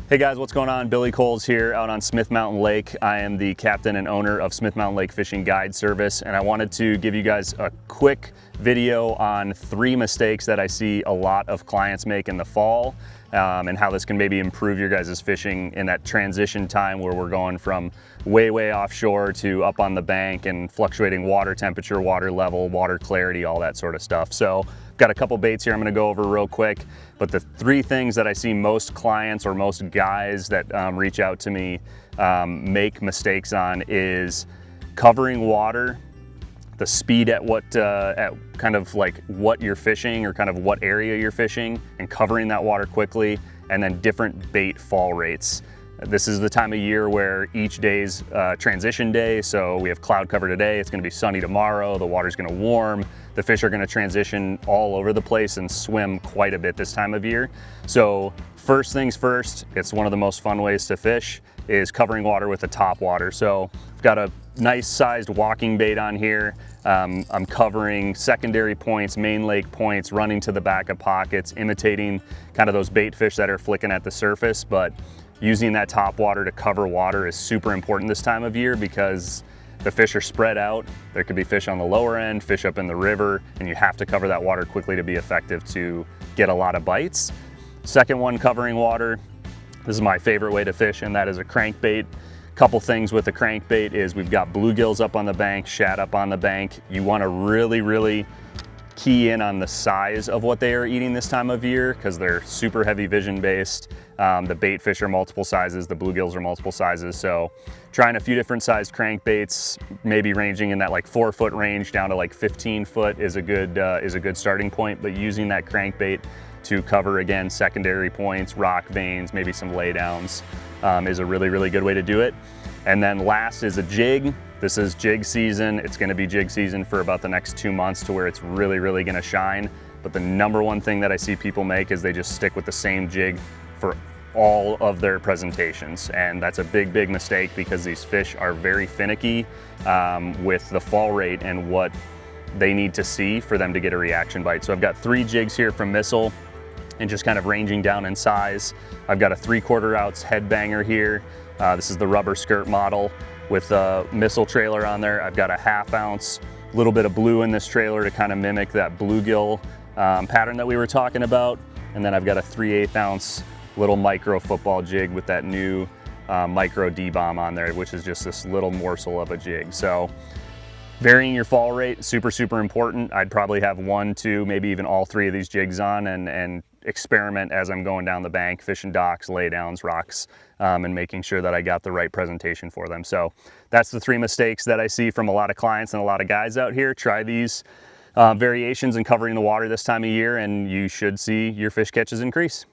Hey guys, what's going on? Billy Kohls here out on Smith Mountain Lake. I am the captain and owner of Smith Mountain Lake Fishing Guide Service, and I wanted to give you guys a quick video on 3 mistakes that I see a lot of clients make in the fall, and how this can maybe improve your guys' fishing in that transition time where we're going from way offshore to up on the bank and fluctuating water temperature, water level, water clarity, all that sort of stuff. So got a couple baits here I'm gonna go over real quick, but the 3 things that I see most clients or most guys that reach out to me make mistakes on is covering water, the speed at kind of like what you're fishing or kind of what area you're fishing and covering that water quickly, and then different bait fall rates. This is the time of year where each day's transition day. So we have cloud cover today, it's gonna be sunny tomorrow, the water's gonna warm, the fish are gonna transition all over the place and swim quite a bit this time of year. So first things first, it's one of the most fun ways to fish is covering water with the top water. So I've got a nice sized walking bait on here. I'm covering secondary points, main lake points, running to the back of pockets, imitating kind of those bait fish that are flicking at the surface, but using that top water to cover water is super important this time of year because the fish are spread out. There could be fish on the lower end, fish up in the river, and you have to cover that water quickly to be effective to get a lot of bites. Second one, covering water. This is my favorite way to fish, and that is a crankbait. Couple things with the crankbait is we've got bluegills up on the bank, shad up on the bank. You want to really key in on the size of what they are eating this time of year because they're super heavy vision based. The bait fish are multiple sizes, the bluegills are multiple sizes. So trying a few different sized crankbaits, maybe ranging in that like 4-foot range down to like 15 foot is a good starting point, but using that crankbait to cover again secondary points, rock veins, maybe some laydowns is a really good way to do it. And then last is a jig. This is jig season. It's gonna be jig season for about the next 2 months to where it's really gonna shine. But the number one thing that I see people make is they just stick with the same jig for all of their presentations. And that's a big mistake because these fish are very finicky with the fall rate and what they need to see for them to get a reaction bite. So I've got 3 jigs here from Missile and just kind of ranging down in size. I've got a 3/4 ounce Headbanger here. This is the rubber skirt model with a Missile trailer on there. I've got a 1/2 ounce, little bit of blue in this trailer to kind of mimic that bluegill pattern that we were talking about. And then I've got a 3/8 ounce little micro football jig with that new micro D-bomb on there, which is just this little morsel of a jig. So varying your fall rate, super important. I'd probably have 1, 2, maybe even all 3 of these jigs on and experiment as I'm going down the bank, fishing docks, laydowns, rocks, and making sure that I got the right presentation for them. So that's the 3 mistakes that I see from a lot of clients and a lot of guys out here. Try these variations in covering the water this time of year and you should see your fish catches increase.